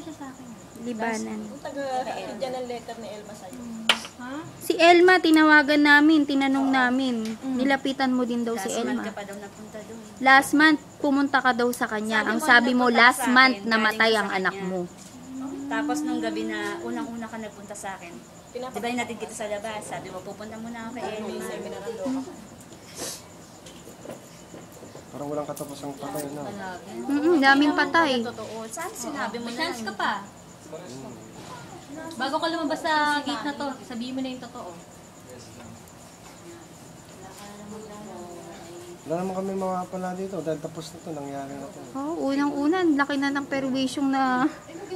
siya sa akin. Libanan. Yung taga dyan ang letter ni Elma sa'yo. Ha? Si Elma, tinawagan namin, tinanong namin. Nilapitan mo din daw si Last month Elma. ka pa daw napunta doon. Last month, pumunta ka daw sa kanya. Ang sabi mo, napunta last sa akin, month, galing namatay sa ang anak kanya. mo. Tapos nung gabi na unang-una ka nagpunta sa akin, di ba yung natin kita sa labas? Sabi mo, pupunta muna ako kay Elma. Parang walang katapusang patay na. Daming patay. Totoo. Saan sinabi mo May na chance yan? ka pa. Bago ka lumabas sa gate na to, sabihin mo na yung totoo. Wala naman kami mawapala dito dahil tapos na to, nangyari na to. Oh, unang-una, laki na ng perwisyong na...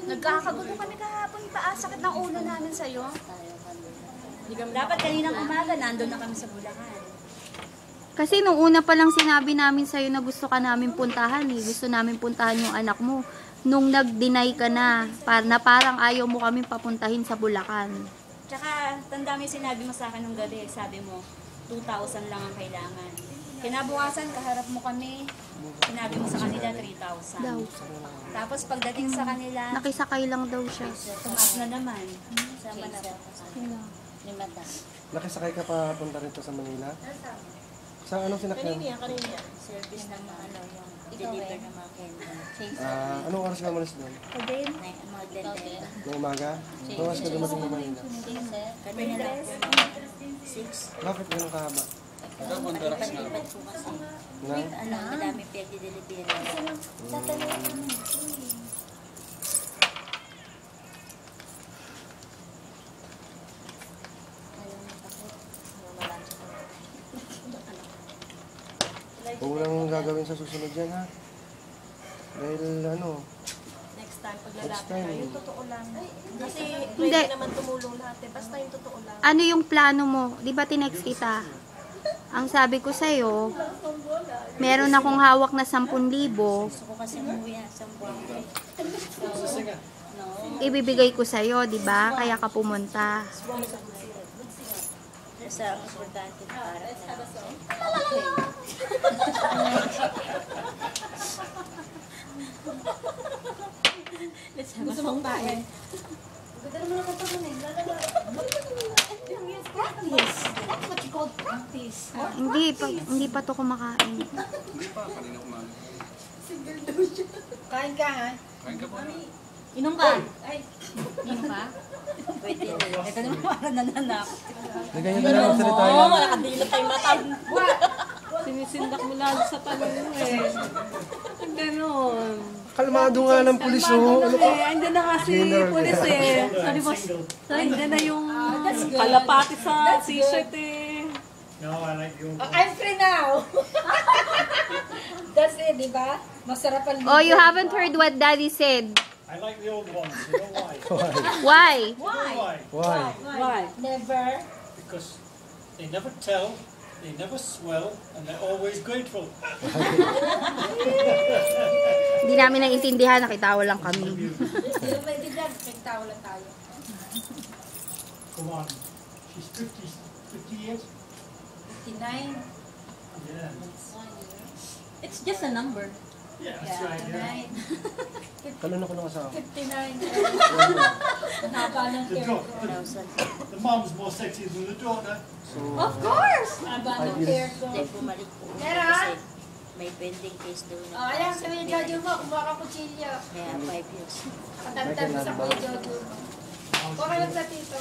Nagkakagulo kami kahapon pa. Sakit ng ulo namin sa'yo. Dapat kaninang umaga, nandun na kami sa Bulacan. Kasi nung una pa lang sinabi namin sa'yo na gusto ka namin puntahan eh. Gusto namin puntahan yung anak mo. Nung nag-deny ka na parang ayaw mo kaming papuntahin sa Bulacan. Tsaka, tanda mo yung sinabi mo sa akin nung gabi. Sabi mo, 2,000 lang ang kailangan. Kinabukasan, kaharap mo kami. Sinabi mo sa kanila, 3,000. Daw. Tapos pagdating sa kanila, Nakisakay lang daw siya. tumaas na naman. Sama na po. Nakisakay ka pa punta rito sa Manila? Sa anong sinakyan? Kanina. Service ng mga ano, yung deliver ng mga Kendall. Anong oras ka malis doon? Ng umaga? Anong oras ka dumating ng Manila? Kanina lang po, 6. Bakit ganun kahaba? Palipat po kasi. Na? Ano, madami pwede-deliver. Huwag mo lang gagawin sa susunod yan ha. Dahil ano, Next time, pag Next lalapit time. ka, yung totoo lang. Kasi Hindi. ready naman tumulong lahat eh. Basta yung totoo lang. Ano yung plano mo? Di ba tinext kita? Ang sabi ko sa'yo, meron akong hawak na 10,000. Gusto ko kasi umuwi sa buwan. Ibibigay ko sa'yo, di ba? Kaya ka pumunta. Sa importante para sa Gusto mong kain? Hindi pa to kumakain. Kain ka ha? Inom ka? Inom ka? pwede rin. Ito naman parang nananak. ganyan ka na lang salita Oo, yan. nakadilot tayo mata. Sinisindak mo lalo sa tanong mo eh. Ganon. Kalmado nga ng pulis oh. Ano ka? Andyan na kasi Dinner. pulis eh. Ano ba? Andyan na yung kalapati sa t-shirt eh. I'm free now. That's it, di ba? Masarap ang Oh, you haven't heard what Daddy said. I like the old ones, you know Why? why? Why? Why? Why? Never. Because they never tell, they never swell, and they're always grateful. Hindi namin naintindihan, nakitawa lang kami. Hindi na pwede dyan. Nagtawa lang tayo. Come on. She's 50 years? 59. Yeah. It's just a number. Yeah, that's right. Yeah. Kalun ako ng asawa. 59. Ang haba ng The, hair dog, ko. the mom's more sexy than the daughter. So, Of course! Haba ng hair ko. Hindi bumalik po. Meron? Kasi may pending case doon. Oh, ayan, sabi ni Jojo mo, kumuha ka kutsilyo. Kaya 5 years. Katantan mo sa kuya Jojo mo. Huwag ka lang sa tito.